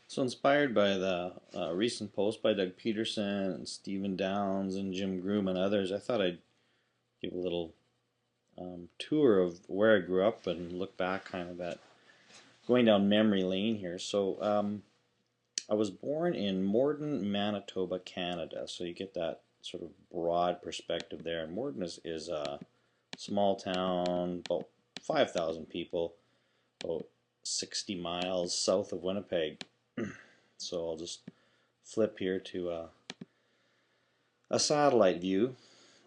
So inspired by the recent post by Doug Peterson and Stephen Downs and Jim Groom and others, I thought I'd give a little tour of where I grew up and look back kind of at going down memory lane here. So I was born in Morden, Manitoba, Canada. So you get that sort of broad perspective there. And Morden is a small town, about 5,000 people, about 60 miles south of Winnipeg. So I'll just flip here to a satellite view.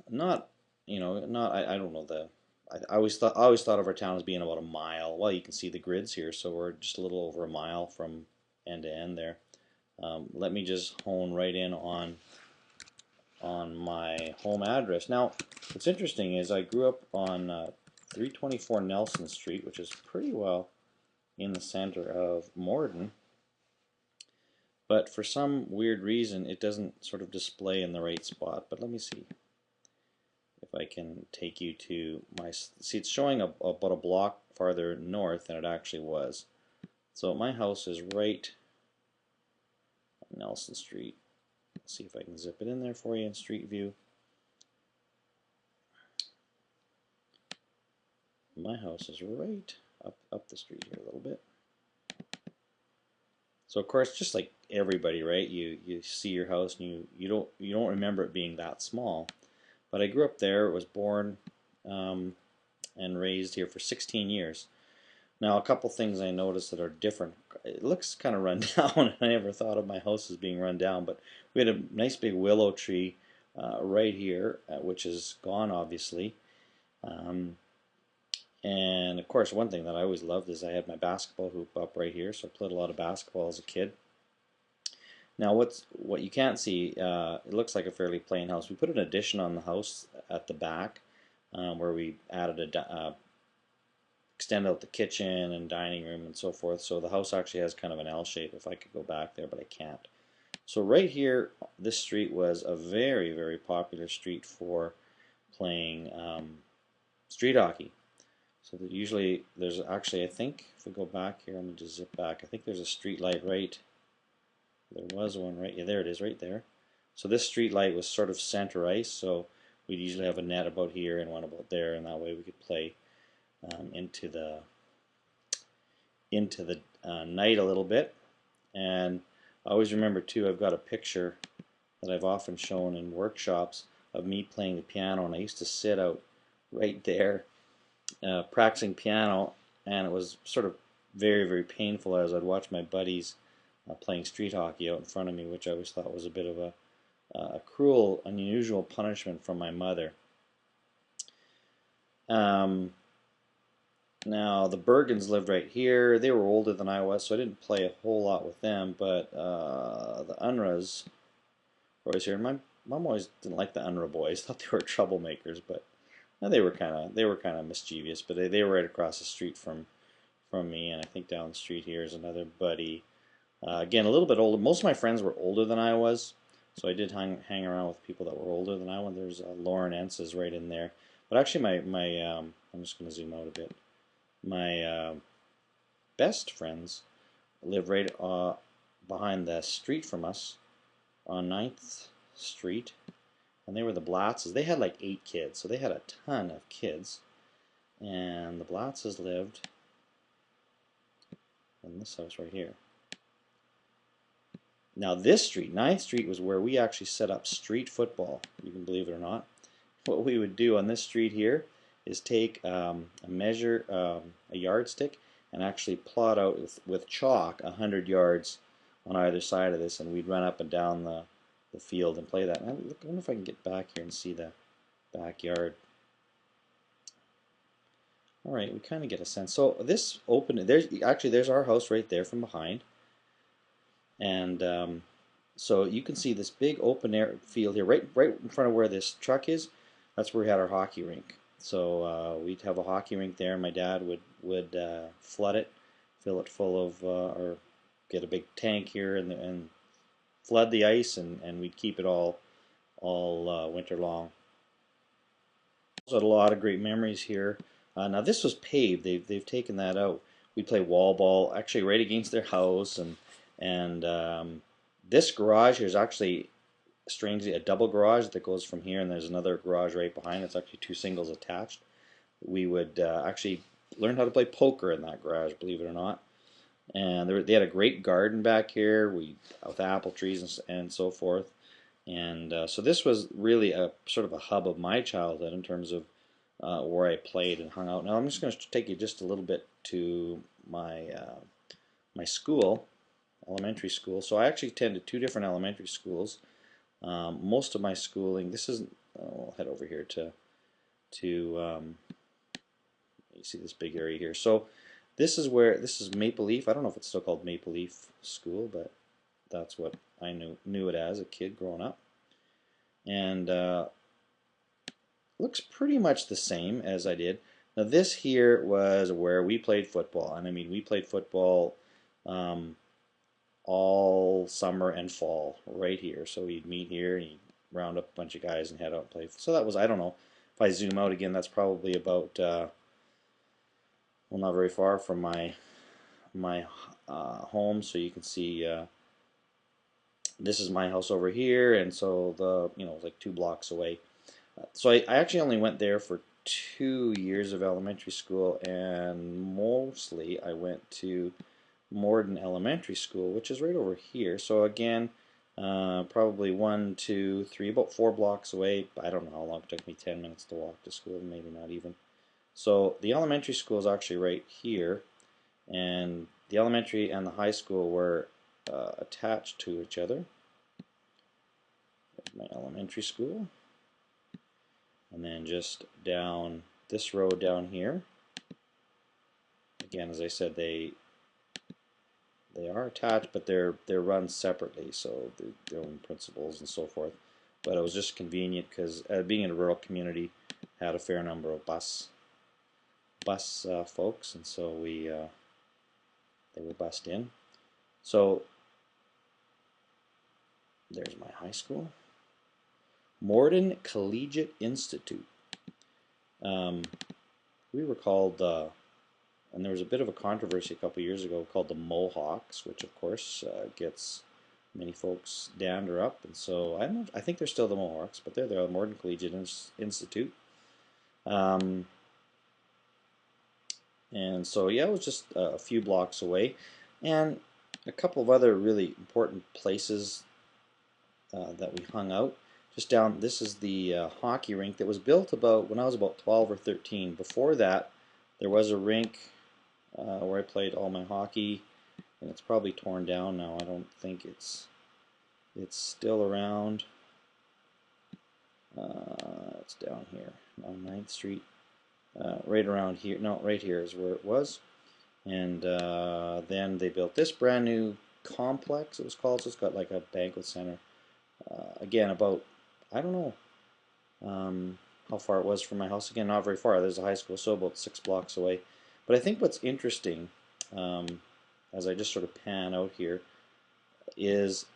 Not, not I don't know I always thought of our town as being about a mile. Well, you can see the grids here, so we're just a little over a mile from end to end there. Let me just hone right in on my home address. Now, what's interesting is I grew up on 324 Nelson Street, which is pretty well in the center of Morden. But for some weird reason, it doesn't sort of display in the right spot. But let me see if I can take you to my... See, it's showing about a block farther north than it actually was. So my house is right on Nelson Street. Let's see if I can zip it in there for you in Street View. My house is right up the street here a little bit. So of course, just like everybody, right? You see your house and you don't remember it being that small. But I grew up there, was born and raised here for 16 years. Now, a couple things I noticed that are different. It looks kind of run down. I never thought of my house as being run down, but we had a nice big willow tree right here, which is gone, obviously. And of course, one thing that I always loved is I had my basketball hoop up right here, so I played a lot of basketball as a kid. Now, what you can't see, it looks like a fairly plain house. We put an addition on the house at the back, where we added extended out the kitchen and dining room and so forth. So the house actually has kind of an L shape. If I could go back there, but I can't. So right here, this street was a very, very popular street for playing street hockey. So that usually there's actually, I think, if we go back here, let me just zip back. I think there's a street light right. There was one right, yeah, there it is, right there. So this street light was sort of center ice, so we'd usually have a net about here and one about there, and that way we could play into the night a little bit. And I always remember too, I've got a picture that I've often shown in workshops of me playing the piano, and I used to sit out right there practicing piano, and it was sort of very, very painful as I'd watch my buddies playing street hockey out in front of me, which I always thought was a bit of a cruel, unusual punishment from my mother. Now, the Bergens lived right here. They were older than I was, so I didn't play a whole lot with them, but the Unras were always here. And my mom always didn't like the Unra boys, thought they were troublemakers, but they were kind of mischievous. But they were right across the street from me, and I think down the street here is another buddy. Again, a little bit older. Most of my friends were older than I was, so I did hang around with people that were older than I was. There's Lauren Ences right in there. But actually, I'm just going to zoom out a bit. My best friends live right behind the street from us on 9th Street, and they were the Blatzes. They had like 8 kids, so they had a ton of kids. And the Blatzes lived in this house right here. Now this street, 9th Street, was where we actually set up street football, you can believe it or not. What we would do on this street here is take a yardstick, and actually plot out with chalk 100 yards on either side of this, and we'd run up and down the field and play that. And I wonder if I can get back here and see the backyard. All right, we kind of get a sense. So this open, there's our house right there from behind. And so you can see this big open air field here, right in front of where this truck is. That's where we had our hockey rink. So we'd have a hockey rink there, and my dad would flood it, fill it full of, or get a big tank here and flood the ice, and we'd keep it all winter long. Also had a lot of great memories here. Now this was paved. They've taken that out. We'd play wall ball, actually right against their house, and And this garage here is actually, strangely, a double garage that goes from here, and there's another garage right behind. It's actually two singles attached. We would actually learn how to play poker in that garage, believe it or not. And they had a great garden back here, with apple trees and so forth. And so this was really a sort of a hub of my childhood in terms of where I played and hung out. Now I'm just going to take you just a little bit to my school, elementary school. So I actually attended two different elementary schools. Most of my schooling, this isn't. I'll head over here to you see this big area here. So this is Maple Leaf. I don't know if it's still called Maple Leaf School, but that's what I knew it as a kid growing up. And looks pretty much the same as I did. Now this here was where we played football, and I mean we played football all summer and fall right here. So we'd meet here and you'd round up a bunch of guys and head out and play. So that was, I don't know, if I zoom out again, that's probably about well, not very far from my home. So you can see this is my house over here, and so like 2 blocks away. So I actually only went there for 2 years of elementary school, and mostly I went to Morden Elementary School, which is right over here. So again, probably 1, 2, 3, about 4 blocks away. I don't know how long it took me, 10 minutes to walk to school, maybe not even. So the elementary school is actually right here, and the elementary and the high school were attached to each other. There's my elementary school. And then just down this road down here, again, as I said, they are attached, but they're run separately, so their own principals and so forth. But it was just convenient because being in a rural community, had a fair number of bus folks, and so they were bussed in. So there's my high school. Morden Collegiate Institute. We were called, and there was a bit of a controversy a couple years ago, called the Mohawks, which of course gets many folks down or up, and so I think they're still the Mohawks, but they're the Morden Collegiate Institute. And so yeah, it was just a few blocks away, and a couple of other really important places that we hung out. Just down, this is the hockey rink that was built when I was about 12 or 13. Before that, there was a rink where I played all my hockey, and it's probably torn down now. I don't think it's still around. It's down here on 9th Street, right around here. No, right here is where it was. And then they built this brand new complex, it was called. So it's got like a banquet center. Again, about, I don't know how far it was from my house. Again, not very far. There's a high school, so about 6 blocks away. But I think what's interesting, as I just sort of pan out here, is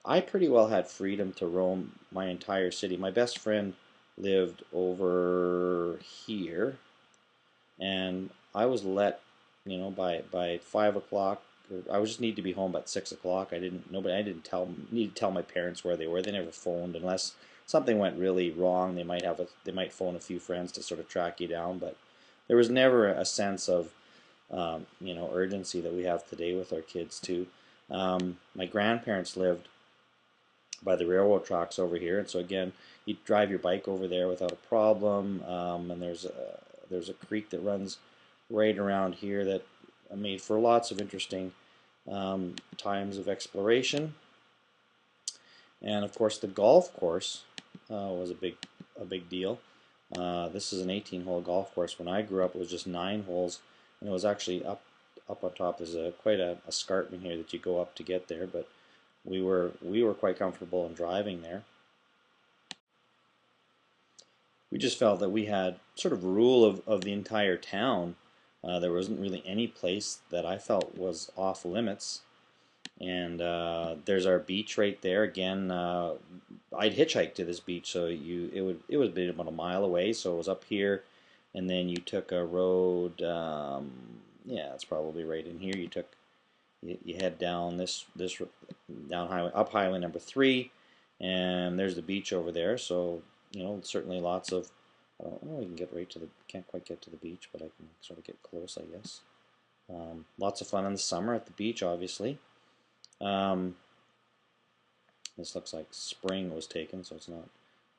I pretty well had freedom to roam my entire city. My best friend lived over here, and I was let, by 5 o'clock. I just need to be home by 6 o'clock. I didn't need to tell my parents where they were. They never phoned unless something went really wrong. They might phone a few friends to sort of track you down, but there was never a sense of urgency that we have today with our kids too. My grandparents lived by the railroad tracks over here, and so again, you drive your bike over there without a problem. And there's a creek that runs right around here that made for lots of interesting times of exploration. And of course, the golf course was a big deal. This is an 18-hole golf course. When I grew up, it was just 9 holes, and it was actually up on top. There's quite a escarpment here that you go up to get there, but we were quite comfortable in driving there. We just felt that we had sort of rule of the entire town. There wasn't really any place that I felt was off limits. And there's our beach right there. Again, I'd hitchhike to this beach, so it was about a mile away. So it was up here, and then you took a road. Yeah, it's probably right in here. You took you head down this down highway, up highway number 3, and there's the beach over there. So certainly lots of, I don't know, we can get right to the, can't quite get to the beach, but I can sort of get close, I guess. Lots of fun in the summer at the beach, obviously. This looks like spring was taken, so it's not,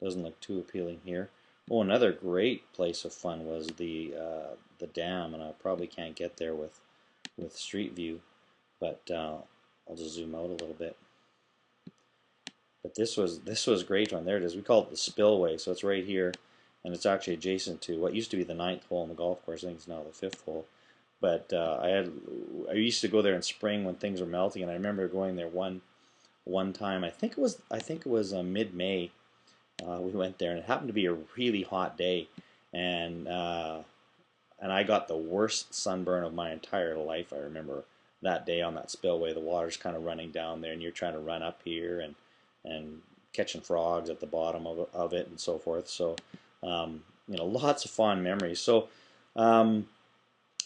doesn't look too appealing here. Oh, another great place of fun was the dam, and I probably can't get there with Street View, but I'll just zoom out a little bit. But this was a great one. There it is. We call it the Spillway, so it's right here, and it's actually adjacent to what used to be the 9th hole in the golf course. I think it's now the 5th hole. But I used to go there in spring when things were melting, and I remember going there one time. I think it was mid-May. We went there, and it happened to be a really hot day, and I got the worst sunburn of my entire life. I remember that day on that spillway. The water's kind of running down there, and you're trying to run up here and catching frogs at the bottom of it and so forth. So, lots of fond memories. So,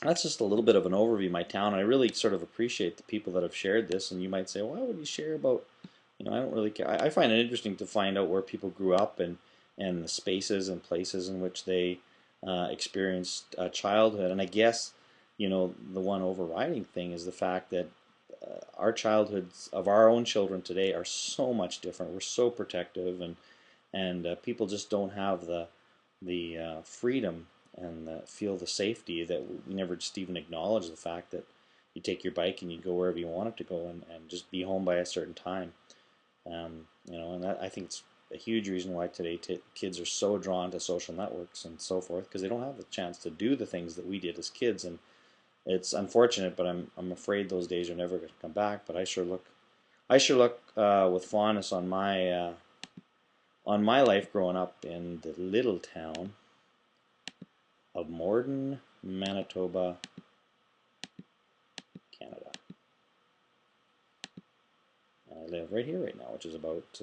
that's just a little bit of an overview of my town. I really sort of appreciate the people that have shared this. And you might say, why would you share about, I don't really care. I find it interesting to find out where people grew up and the spaces and places in which they experienced childhood. And I guess, the one overriding thing is the fact that our childhoods of our own children today are so much different. We're so protective, and people just don't have the freedom and feel the safety that we never just even acknowledge the fact that you take your bike and you go wherever you want it to go and just be home by a certain time. And that, I think it's a huge reason why today kids are so drawn to social networks and so forth, because they don't have the chance to do the things that we did as kids. And it's unfortunate, but I'm afraid those days are never going to come back. But I sure look with fondness on my life growing up in the little town of Morden, Manitoba, Canada. And I live right here right now, which is about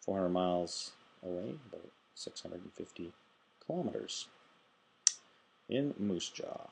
400 miles away, about 650 kilometers in Moose Jaw.